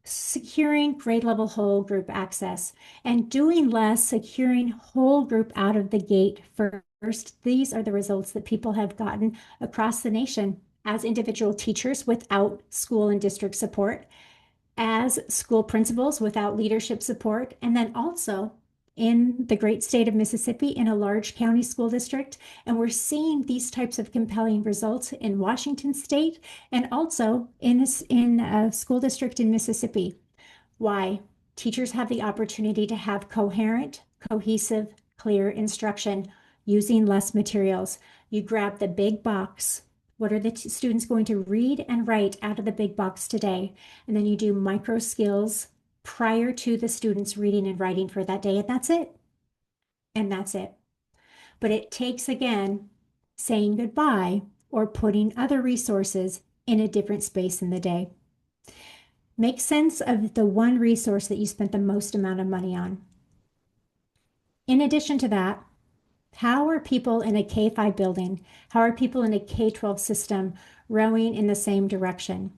securing grade level whole group access and doing less, securing whole group out of the gate first. These are the results that people have gotten across the nation as individual teachers without school and district support. as school principals without leadership support, and then also in the great state of Mississippi in a large county school district. And we're seeing these types of compelling results in Washington state and also in a school district in Mississippi. Why? Teachers have the opportunity to have coherent, cohesive, clear instruction using less materials. You grab the big box. What are the students going to read and write out of the big box today? And then you do micro skills prior to the students reading and writing for that day. And that's it. And that's it. But it takes, again, saying goodbye or putting other resources in a different space in the day. Make sense of the one resource that you spent the most amount of money on. In addition to that, how are people in a K-5 building, how are people in a K-12 system rowing in the same direction?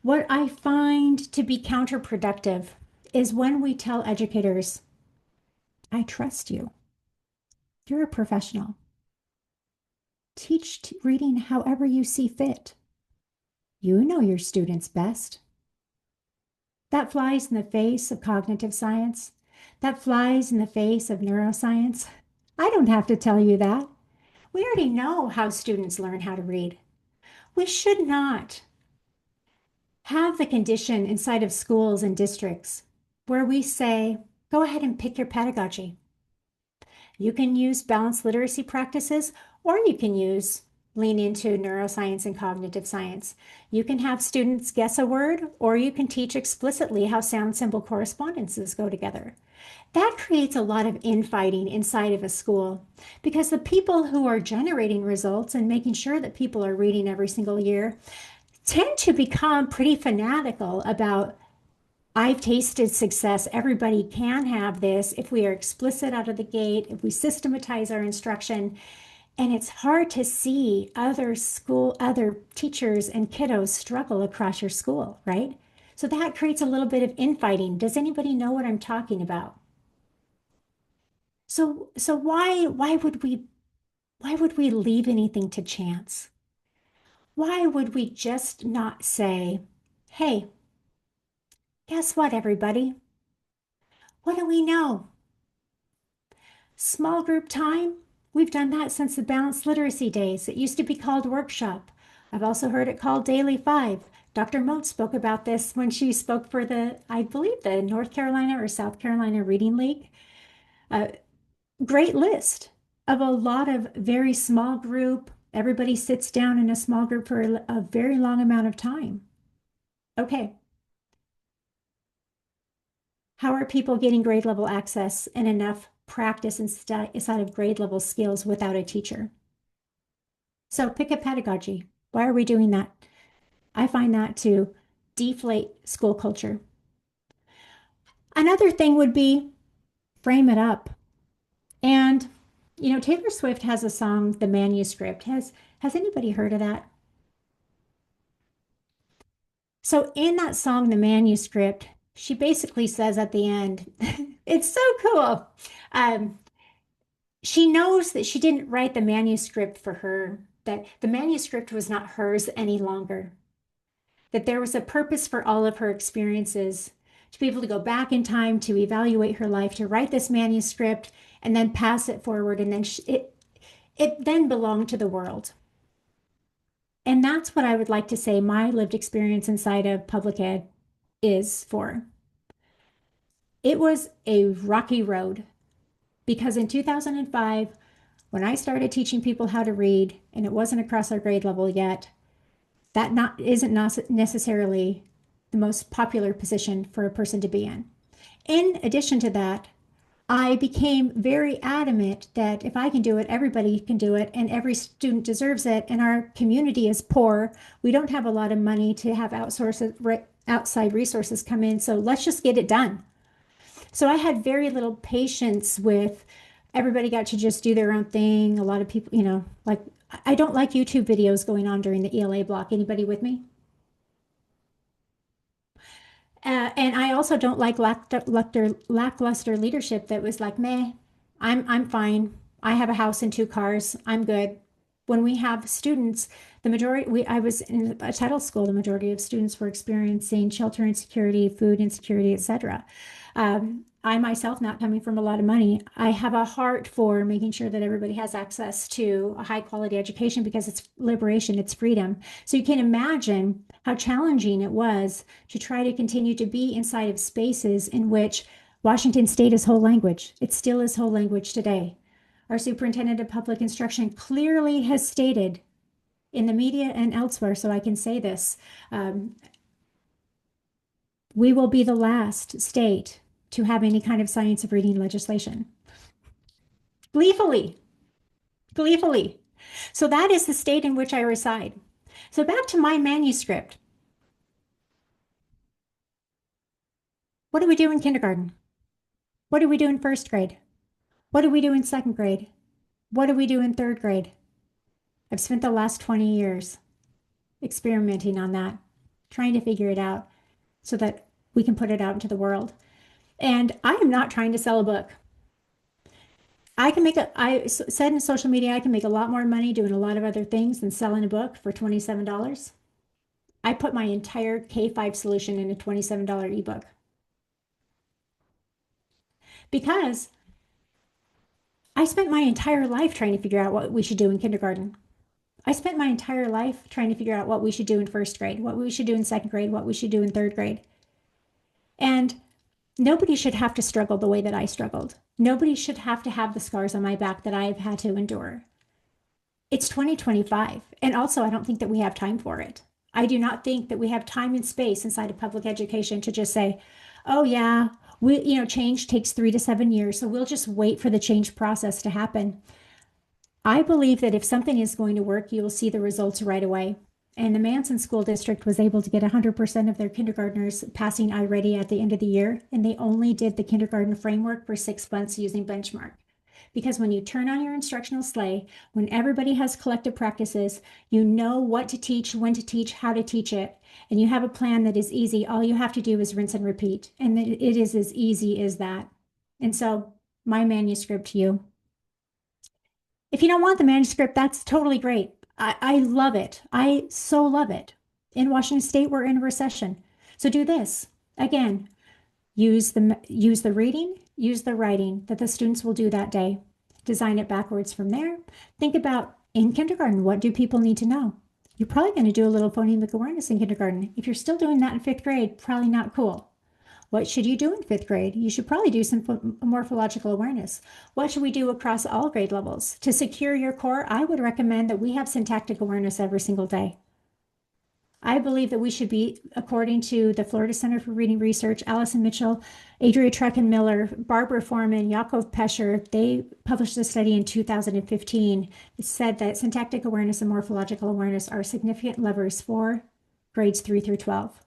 What I find to be counterproductive is when we tell educators, I trust you. You're a professional. Teach reading however you see fit. You know your students best. That flies in the face of cognitive science. That flies in the face of neuroscience. I don't have to tell you that. We already know how students learn how to read. We should not have the condition inside of schools and districts where we say, go ahead and pick your pedagogy. You can use balanced literacy practices, or you can lean into neuroscience and cognitive science. You can have students guess a word, or you can teach explicitly how sound symbol correspondences go together. That creates a lot of infighting inside of a school because the people who are generating results and making sure that people are reading every single year tend to become pretty fanatical about, I've tasted success. Everybody can have this if we are explicit out of the gate, if we systematize our instruction. And it's hard to see other teachers and kiddos struggle across your school, right? So that creates a little bit of infighting. Does anybody know what I'm talking about? So why would we leave anything to chance? Why would we just not say, hey, guess what, everybody? What do we know? Small group time, we've done that since the balanced literacy days. It used to be called workshop. I've also heard it called Daily Five. Dr. Moat spoke about this when she spoke for I believe, the North Carolina or South Carolina Reading League. Great list of a lot of very small group. Everybody sits down in a small group for a very long amount of time. Okay. How are people getting grade level access and enough practice inside of grade level skills without a teacher? So pick a pedagogy. Why are we doing that? I find that to deflate school culture. Another thing would be frame it up. And, Taylor Swift has a song, The Manuscript. Has anybody heard of that? So in that song, The Manuscript, she basically says at the end, it's so cool. She knows that she didn't write the manuscript for her, that the manuscript was not hers any longer, that there was a purpose for all of her experiences, to be able to go back in time, to evaluate her life, to write this manuscript, and then pass it forward. And then it then belonged to the world. And that's what I would like to say my lived experience inside of public ed is for. It was a rocky road because in 2005, when I started teaching people how to read, and it wasn't across our grade level yet, that isn't necessarily the most popular position for a person to be in. In addition to that, I became very adamant that if I can do it, everybody can do it, and every student deserves it. And our community is poor. We don't have a lot of money to have outside resources come in. So let's just get it done. So I had very little patience with everybody got to just do their own thing. A lot of people, like I don't like YouTube videos going on during the ELA block. Anybody with me? And I also don't like lackluster leadership that was like, meh, I'm fine. I have a house and two cars. I'm good. When we have students, I was in a title school, the majority of students were experiencing shelter insecurity, food insecurity, etc. I myself, not coming from a lot of money, I have a heart for making sure that everybody has access to a high quality education because it's liberation, it's freedom. So you can imagine how challenging it was to try to continue to be inside of spaces in which Washington State is whole language. It still is whole language today. Our superintendent of public instruction clearly has stated in the media and elsewhere, so I can say this, we will be the last state to have any kind of science of reading legislation. Gleefully, gleefully. So that is the state in which I reside. So back to my manuscript. What do we do in kindergarten? What do we do in first grade? What do we do in second grade? What do we do in third grade? I've spent the last 20 years experimenting on that, trying to figure it out so that we can put it out into the world. And I am not trying to sell a book. I said in social media, I can make a lot more money doing a lot of other things than selling a book for $27. I put my entire K5 solution in a $27 ebook because I spent my entire life trying to figure out what we should do in kindergarten. I spent my entire life trying to figure out what we should do in first grade, what we should do in second grade, what we should do in third grade. And nobody should have to struggle the way that I struggled. Nobody should have to have the scars on my back that I've had to endure. It's 2025. And also, I don't think that we have time for it. I do not think that we have time and space inside of public education to just say, oh, yeah, change takes 3 to 7 years. So we'll just wait for the change process to happen. I believe that if something is going to work, you will see the results right away. And the Manson School District was able to get 100% of their kindergartners passing iReady at the end of the year, and they only did the kindergarten framework for 6 months using benchmark. Because when you turn on your instructional sleigh, when everybody has collective practices, you know what to teach, when to teach, how to teach it, and you have a plan that is easy. All you have to do is rinse and repeat, and it is as easy as that. And so my manuscript to you. If you don't want the manuscript, that's totally great. I love it. I so love it. In Washington State, we're in a recession. So do this. Again, use the reading, use the writing that the students will do that day. Design it backwards from there. Think about in kindergarten, what do people need to know? You're probably going to do a little phonemic awareness in kindergarten. If you're still doing that in fifth grade, probably not cool. What should you do in fifth grade? You should probably do some morphological awareness. What should we do across all grade levels? To secure your core, I would recommend that we have syntactic awareness every single day. I believe that we should be, according to the Florida Center for Reading Research, Allison Mitchell, Adria Trucken-Miller, Barbara Foreman, Yakov Pesher, they published a study in 2015 that said that syntactic awareness and morphological awareness are significant levers for grades 3 through 12.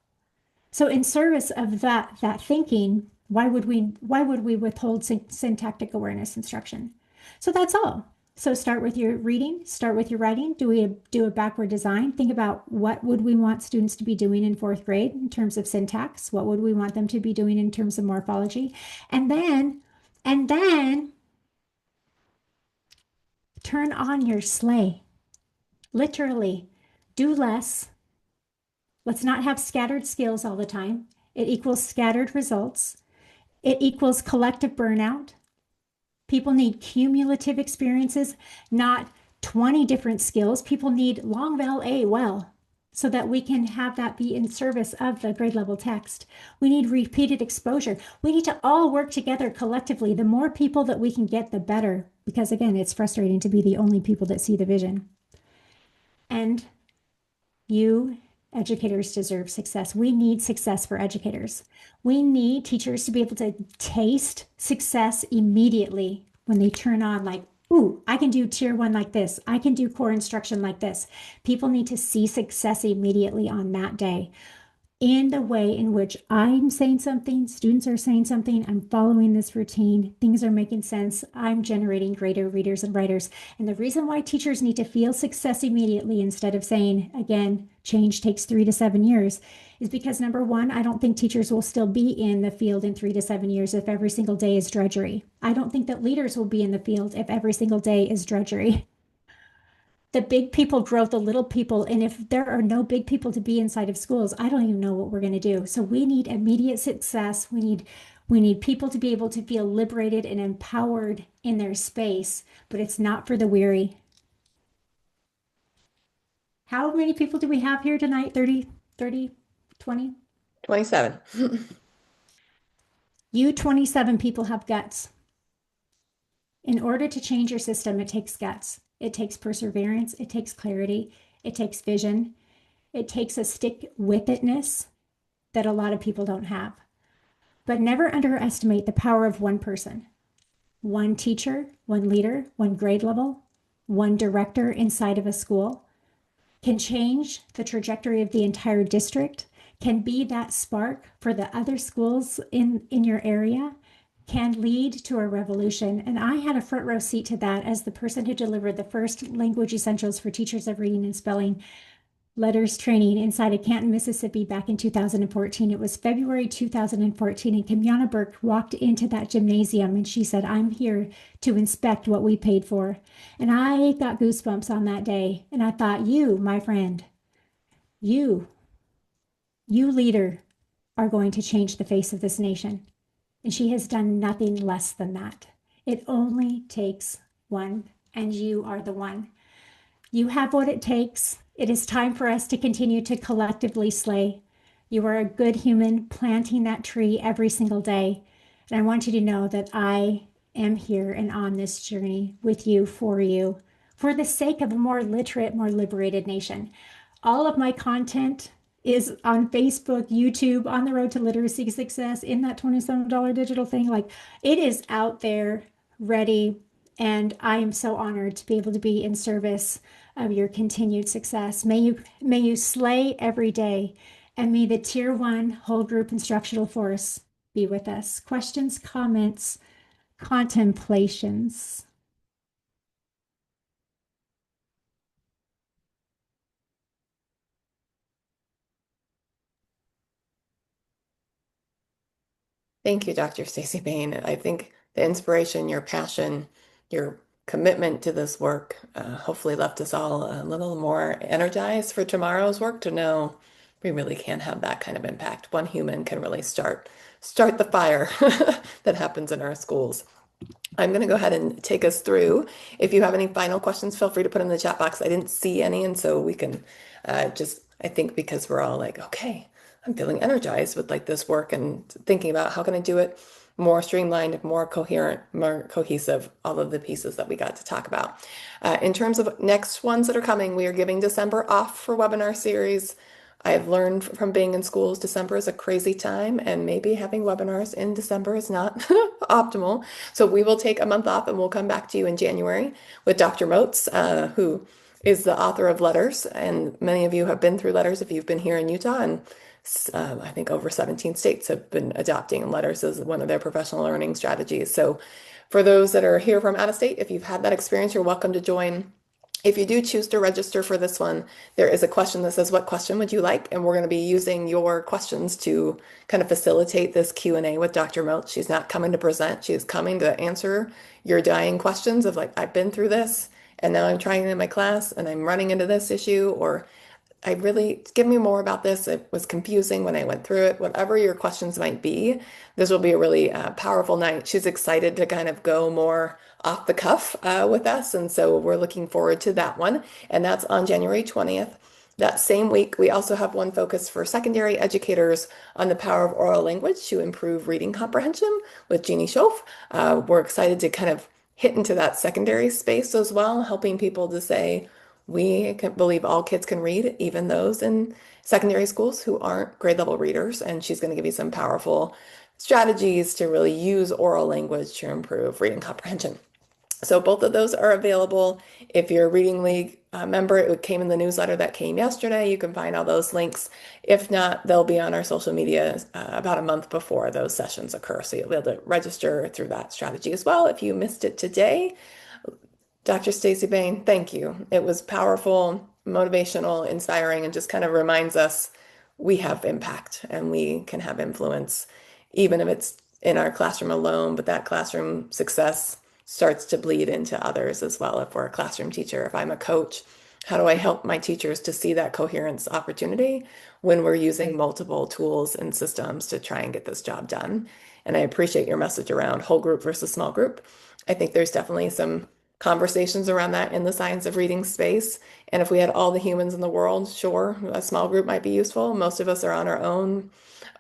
So in service of that thinking, why would we withhold syntactic awareness instruction? So that's all. So start with your reading, start with your writing. Do we do a backward design? Think about what would we want students to be doing in fourth grade in terms of syntax? What would we want them to be doing in terms of morphology? And then turn on your sleigh. Literally, do less. Let's not have scattered skills all the time. It equals scattered results. It equals collective burnout. People need cumulative experiences, not 20 different skills. People need long vowel A well, so that we can have that be in service of the grade level text. We need repeated exposure. We need to all work together collectively. The more people that we can get, the better. Because again, it's frustrating to be the only people that see the vision. And you educators deserve success. We need success for educators. We need teachers to be able to taste success immediately when they turn on, like, ooh, I can do tier 1 like this. I can do core instruction like this. People need to see success immediately on that day. In the way in which I'm saying something, students are saying something, I'm following this routine, things are making sense, I'm generating greater readers and writers. And the reason why teachers need to feel success immediately instead of saying, again, change takes 3 to 7 years, is because number one, I don't think teachers will still be in the field in 3 to 7 years if every single day is drudgery. I don't think that leaders will be in the field if every single day is drudgery. The big people grow the little people. And if there are no big people to be inside of schools, I don't even know what we're going to do. So we need immediate success. We need people to be able to feel liberated and empowered in their space, but it's not for the weary. How many people do we have here tonight? 30, 30, 20? 27. You 27 people have guts. In order to change your system, it takes guts. It takes perseverance. It takes clarity. It takes vision. It takes a stick with itness that a lot of people don't have. But never underestimate the power of one person, one teacher, one leader, one grade level, one director inside of a school can change the trajectory of the entire district, can be that spark for the other schools in your area, can lead to a revolution. And I had a front row seat to that as the person who delivered the first language essentials for teachers of reading and spelling letters training inside of Canton, Mississippi back in 2014. It was February 2014, and Kimiana Burke walked into that gymnasium and she said, "I'm here to inspect what we paid for." And I got goosebumps on that day. And I thought, you, my friend, you, you leader, are going to change the face of this nation. And she has done nothing less than that. It only takes one, and you are the one. You have what it takes. It is time for us to continue to collectively slay. You are a good human planting that tree every single day. And I want you to know that I am here and on this journey with you, for the sake of a more literate, more liberated nation. All of my content is on Facebook, YouTube, On the Road to Literacy Success, in that $27 digital thing. Like, it is out there, ready. And I am so honored to be able to be in service of your continued success. May you slay every day, and may the Tier 1 whole group instructional force be with us. Questions, comments, contemplations? Thank you, Dr. Staci Bain. I think the inspiration, your passion, your commitment to this work hopefully left us all a little more energized for tomorrow's work to know we really can have that kind of impact. One human can really start the fire that happens in our schools. I'm going to go ahead and take us through. If you have any final questions, feel free to put in the chat box. I didn't see any, and so we can I think because we're all like, okay, I'm feeling energized with like this work and thinking about how can I do it more streamlined, more coherent, more cohesive, all of the pieces that we got to talk about. In terms of next ones that are coming, we are giving December off for webinar series. I've learned from being in schools, December is a crazy time, and maybe having webinars in December is not optimal. So we will take a month off and we'll come back to you in January with Dr. Moats, who is the author of Letters. And many of you have been through Letters if you've been here in Utah. And I think over 17 states have been adopting Letters as one of their professional learning strategies. So for those that are here from out of state, if you've had that experience, you're welcome to join. If you do choose to register for this one, there is a question that says, what question would you like? And we're going to be using your questions to kind of facilitate this Q&A with Dr. Moat. She's not coming to present. She is coming to answer your dying questions of like, I've been through this and now I'm trying it in my class and I'm running into this issue, or I really, give me more about this. It was confusing when I went through it. Whatever your questions might be, this will be a really powerful night. She's excited to kind of go more off the cuff with us. And so we're looking forward to that one. And that's on January 20th. That same week, we also have one focus for secondary educators on the power of oral language to improve reading comprehension with Jeannie Schoaf. We're excited to kind of hit into that secondary space as well, helping people to say, we can believe all kids can read, even those in secondary schools who aren't grade level readers. And she's going to give you some powerful strategies to really use oral language to improve reading comprehension. So both of those are available. If you're a Reading League member, it came in the newsletter that came yesterday. You can find all those links. If not, they'll be on our social media about a month before those sessions occur. So you'll be able to register through that strategy as well. If you missed it today, Dr. Staci Bain, thank you. It was powerful, motivational, inspiring, and just kind of reminds us we have impact and we can have influence, even if it's in our classroom alone, but that classroom success starts to bleed into others as well. If we're a classroom teacher, if I'm a coach, How do I help my teachers to see that coherence opportunity when we're using multiple tools and systems to try and get this job done? And I appreciate your message around whole group versus small group. I think there's definitely some conversations around that in the science of reading space. And if we had all the humans in the world, sure, a small group might be useful. Most of us are on our own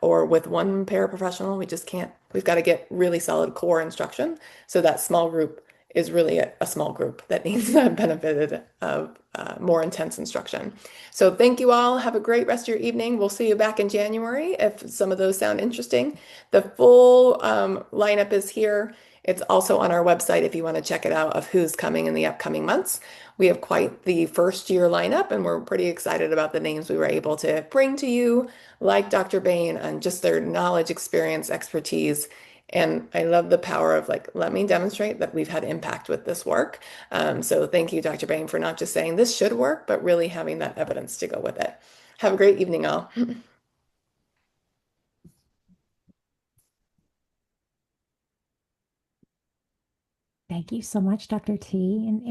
or with one paraprofessional. We just can't, we've got to get really solid core instruction. So that small group is really a small group that needs the benefited of more intense instruction. So thank you all. Have a great rest of your evening. We'll see you back in January if some of those sound interesting. The full lineup is here. It's also on our website if you want to check it out of who's coming in the upcoming months. We have quite the first year lineup, and we're pretty excited about the names we were able to bring to you, like Dr. Bain, and just their knowledge, experience, expertise. And I love the power of like, let me demonstrate that we've had impact with this work. So thank you, Dr. Bain, for not just saying this should work, but really having that evidence to go with it. Have a great evening, all. Thank you so much, Dr. T and